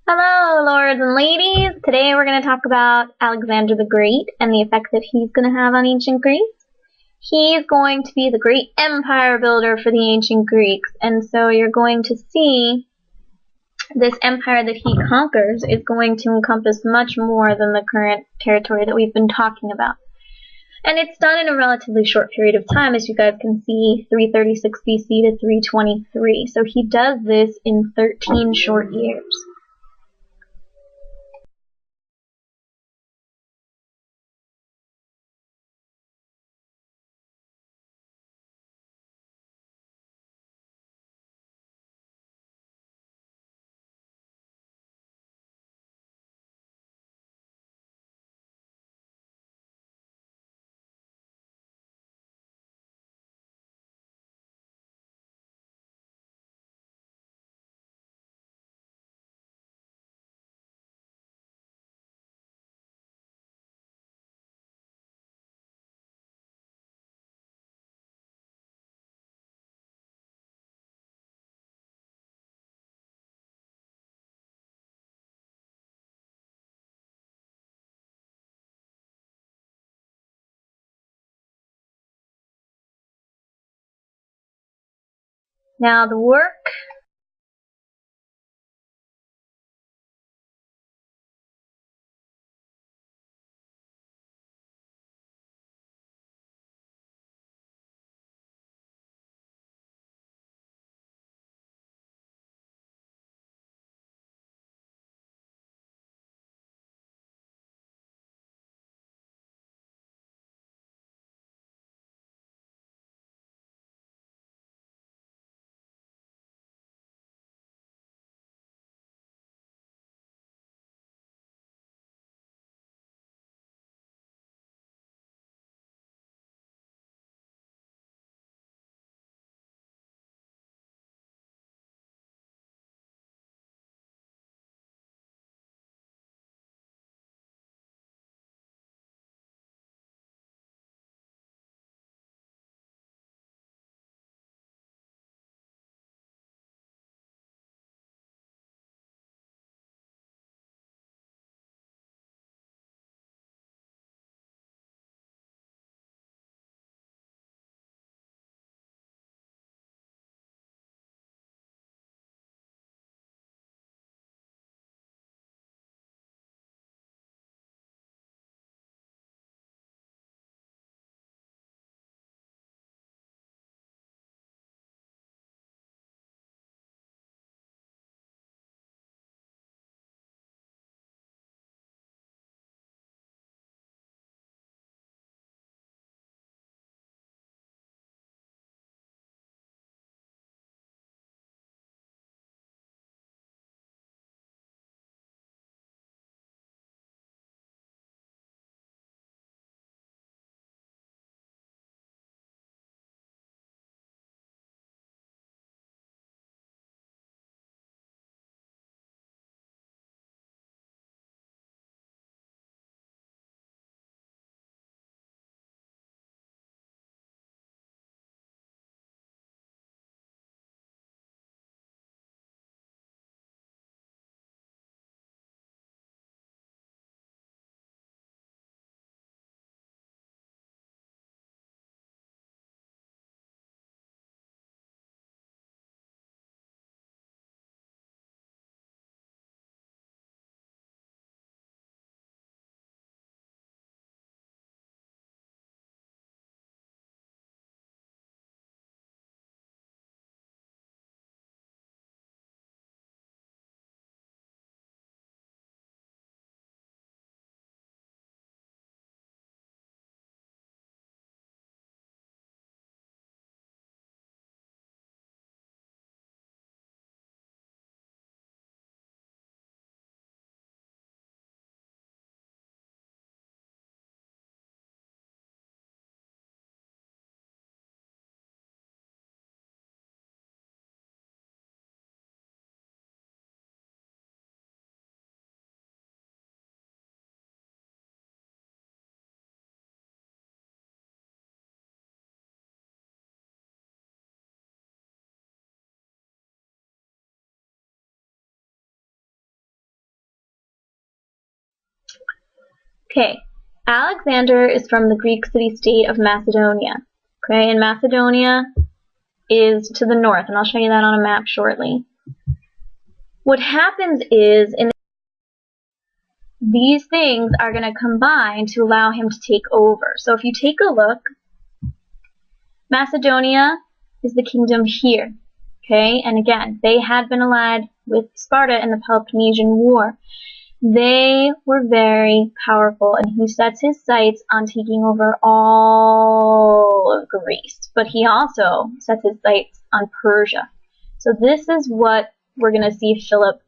Hello, lords and ladies. Today we're going to talk about Alexander the Great and the effect that he's going to have on ancient Greece. He's going to be the great empire builder for the ancient Greeks, and so you're going to see this empire that he conquers is going to encompass much more than the current territory that we've been talking about. And it's done in a relatively short period of time, as you guys can see, 336 BC to 323. So he does this in 13 short years. Now the work Okay, Alexander is from the Greek city-state of Macedonia. Okay, and Macedonia is to the north, and I'll show you that on a map shortly. What happens is, these things are going to combine to allow him to take over. So if you take a look, Macedonia is the kingdom here. Okay, and again, they had been allied with Sparta in the Peloponnesian War. They were very powerful, and he sets his sights on taking over all of Greece. But he also sets his sights on Persia. So this is what we're going to see Philip.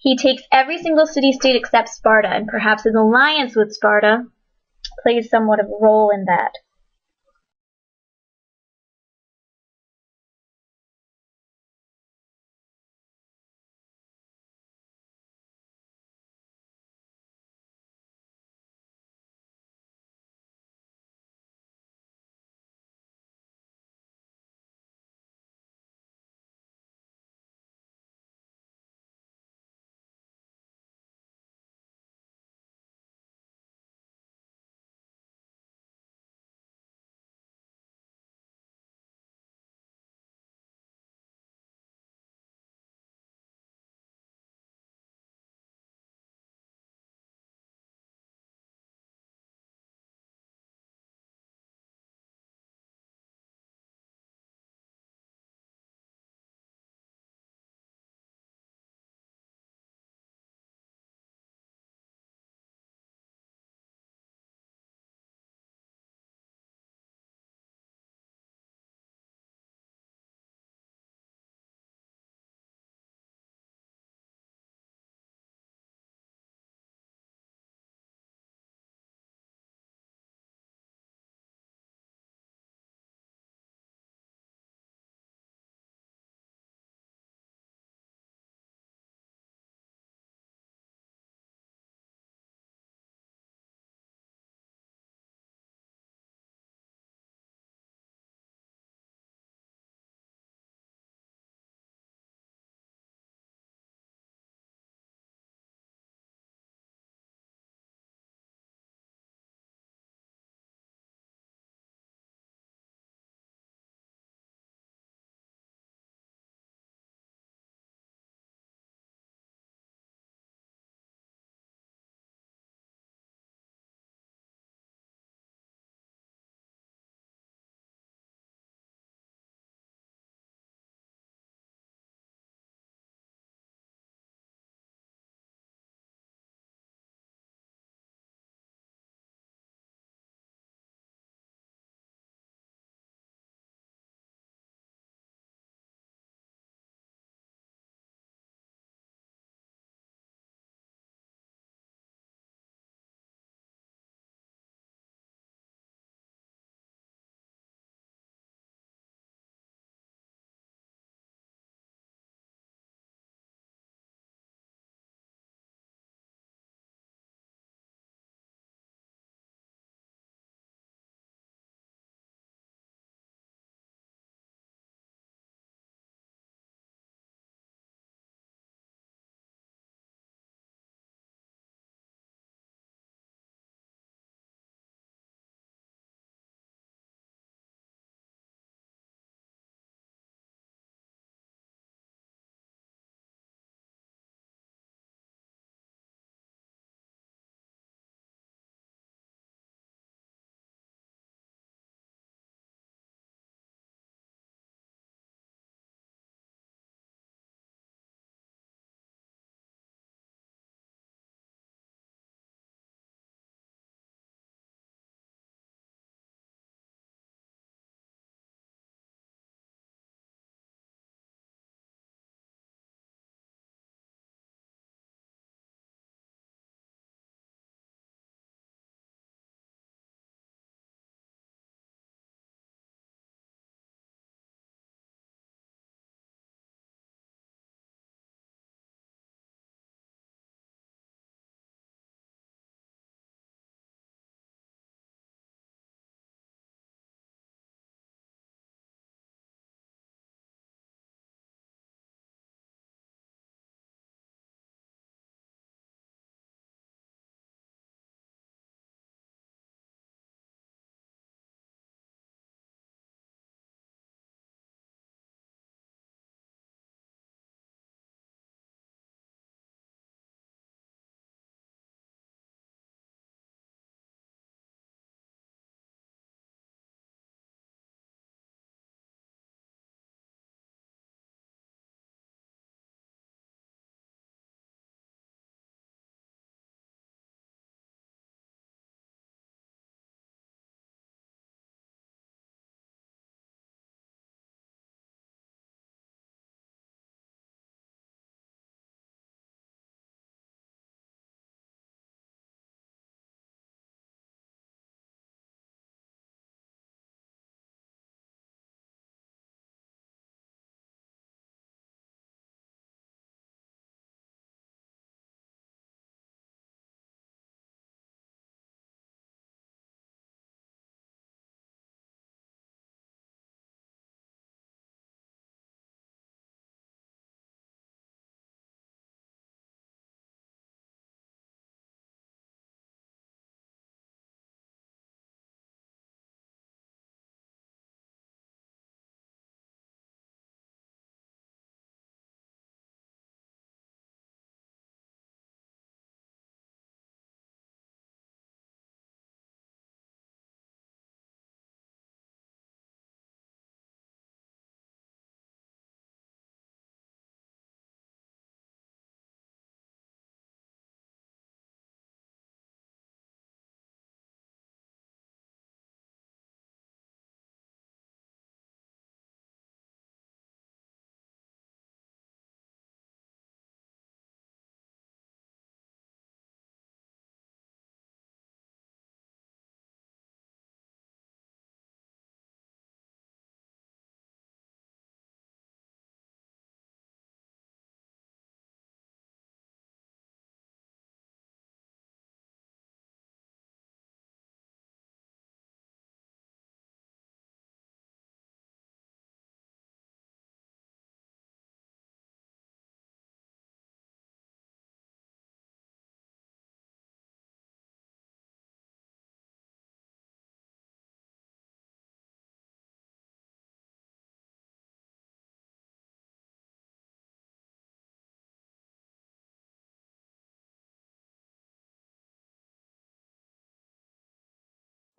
He takes every single city-state except Sparta, and perhaps his alliance with Sparta plays somewhat of a role in that.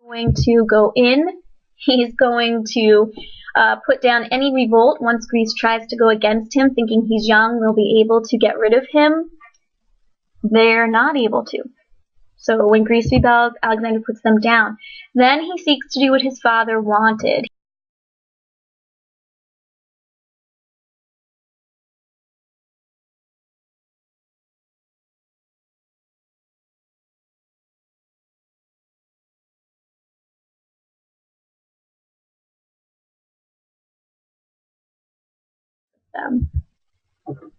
Going to go in. He's going to put down any revolt. Once Greece tries to go against him, thinking he's young, they'll be able to get rid of him. They're not able to. So when Greece rebels, Alexander puts them down. Then he seeks to do what his father wanted.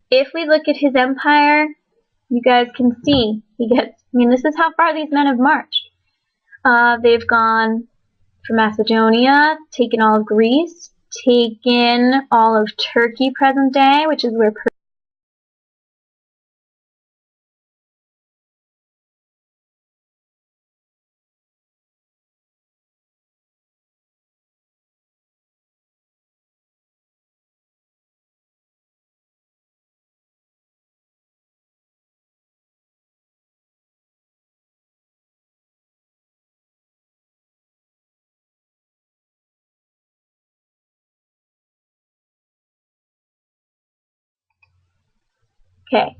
If we look at his empire, you guys can see this is how far these men have marched. They've gone from Macedonia, taken all of Greece, taken all of Turkey present day, which is where Okay.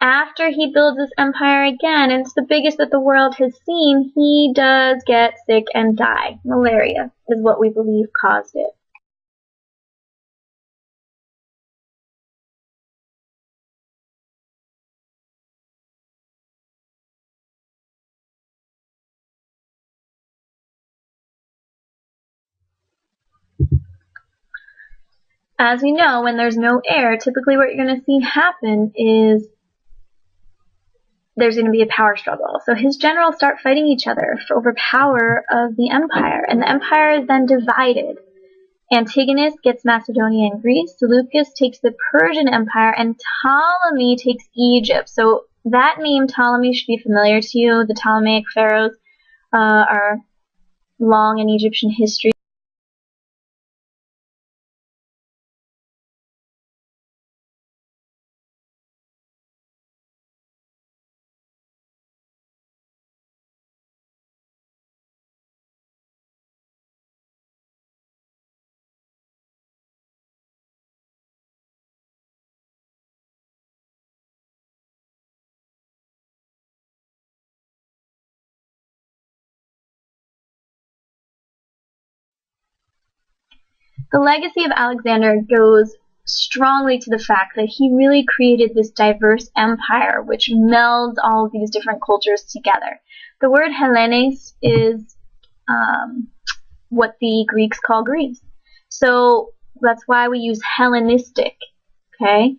After he builds this empire again, and it's the biggest that the world has seen, he does get sick and die. Malaria is what we believe caused it. As we know, when there's no air, typically what you're going to see happen is there's going to be a power struggle. So his generals start fighting each other over power of the empire, and the empire is then divided. Antigonus gets Macedonia and Greece, Seleucus takes the Persian Empire, and Ptolemy takes Egypt. So that name Ptolemy should be familiar to you. The Ptolemaic pharaohs are long in Egyptian history. The legacy of Alexander goes strongly to the fact that he really created this diverse empire which melds all of these different cultures together. The word Hellenes is what the Greeks call Greece. So that's why we use Hellenistic, okay?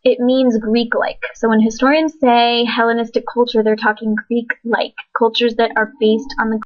It means Greek-like. So when historians say Hellenistic culture, they're talking Greek-like, cultures that are based on the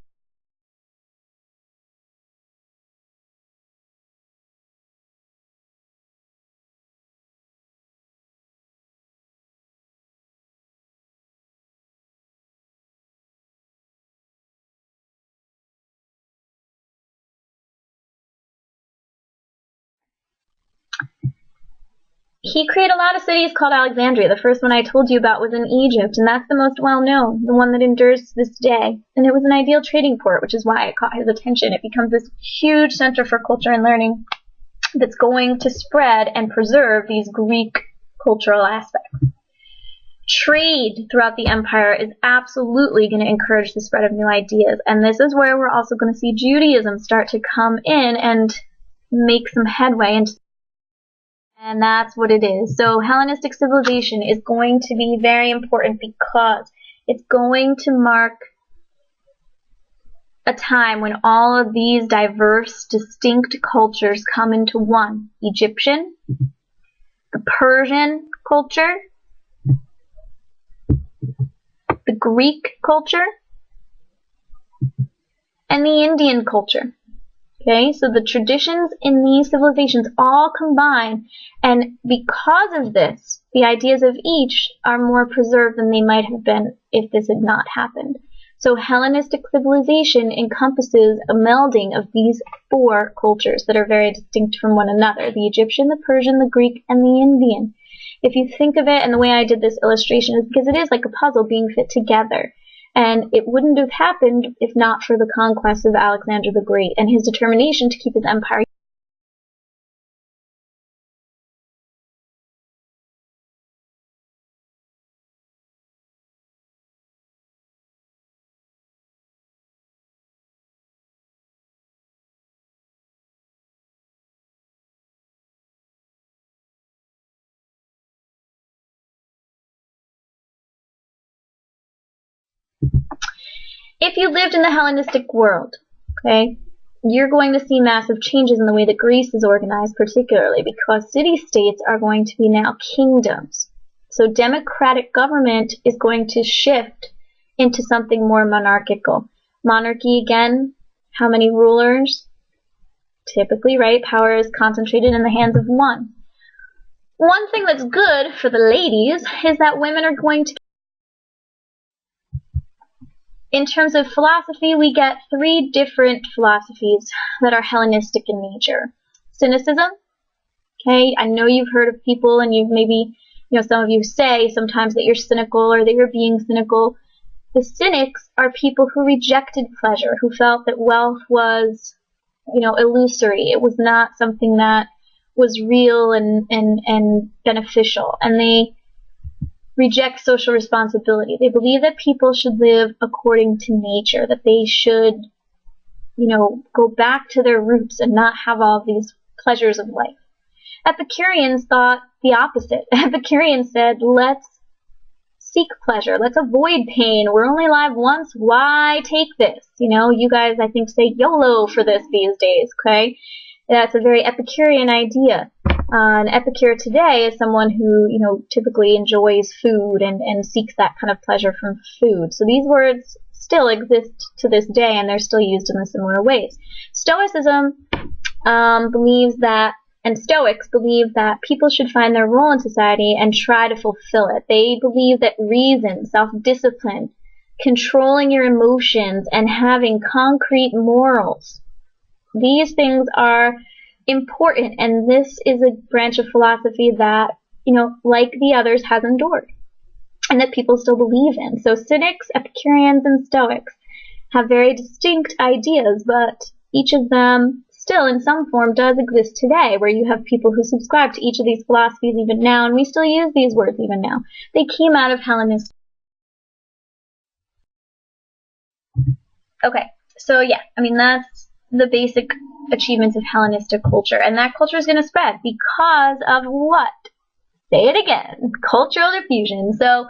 He created a lot of cities called Alexandria. The first one I told you about was in Egypt, and that's the most well-known, the one that endures to this day. And it was an ideal trading port, which is why it caught his attention. It becomes this huge center for culture and learning that's going to spread and preserve these Greek cultural aspects. Trade throughout the empire is absolutely going to encourage the spread of new ideas, and this is where we're also going to see Judaism start to come in and make some headway into. And that's what it is. So Hellenistic civilization is going to be very important because it's going to mark a time when all of these diverse, distinct cultures come into one. Egyptian, the Persian culture, the Greek culture, and the Indian culture. Okay, so the traditions in these civilizations all combine, and because of this, the ideas of each are more preserved than they might have been if this had not happened. So Hellenistic civilization encompasses a melding of these four cultures that are very distinct from one another: the Egyptian, the Persian, the Greek, and the Indian. If you think of it, and the way I did this illustration is because it is like a puzzle being fit together. And it wouldn't have happened if not for the conquest of Alexander the Great and his determination to keep his empire. If you lived in the Hellenistic world, okay, you're going to see massive changes in the way that Greece is organized, particularly because city-states are going to be now kingdoms. So democratic government is going to shift into something more monarchical. Monarchy, again, how many rulers? Typically, right, power is concentrated in the hands of one. One thing that's good for the ladies is that women are going to. In terms of philosophy, we get 3 different philosophies that are Hellenistic in nature. Cynicism, okay, I know you've heard of people and you've maybe, some of you say sometimes that you're cynical or that you're being cynical. The cynics are people who rejected pleasure, who felt that wealth was, illusory. It was not something that was real and beneficial. And they reject social responsibility. They believe that people should live according to nature, that they should, go back to their roots and not have all these pleasures of life. Epicureans thought the opposite. Epicureans said, let's seek pleasure. Let's avoid pain. We're only alive once. Why take this? You guys, I think, say YOLO for this these days, okay? That's a very Epicurean idea. An epicure today is someone who, typically enjoys food and seeks that kind of pleasure from food. So these words still exist to this day, and they're still used in similar ways. Stoicism believes that, and Stoics believe that people should find their role in society and try to fulfill it. They believe that reason, self-discipline, controlling your emotions, and having concrete morals, these things are important, and this is a branch of philosophy that, like the others, has endured, and that people still believe in. So Cynics, Epicureans, and Stoics have very distinct ideas, but each of them still in some form does exist today, where you have people who subscribe to each of these philosophies even now, and we still use these words even now. They came out of Hellenistic. Okay, so yeah, that's the basic achievements of Hellenistic culture, and that culture is going to spread because of what? Say it again, cultural diffusion. So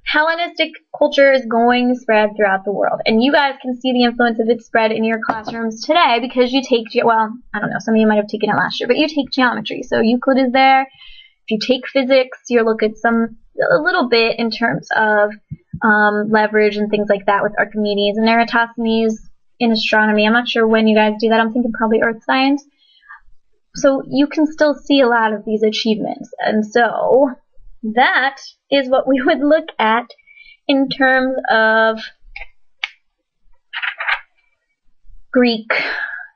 Hellenistic culture is going to spread throughout the world, and you guys can see the influence of its spread in your classrooms today because you take, I don't know, some of you might have taken it last year, but you take geometry. So Euclid is there. If you take physics, you'll look at a little bit in terms of leverage and things like that with Archimedes and Eratosthenes. In astronomy, I'm not sure when you guys do that. I'm thinking probably earth science. So you can still see a lot of these achievements. And so that is what we would look at in terms of Greek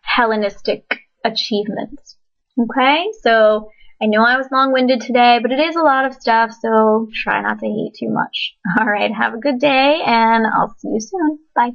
Hellenistic achievements. Okay, so I know I was long-winded today, but it is a lot of stuff, so try not to hate too much. All right, have a good day, and I'll see you soon. Bye.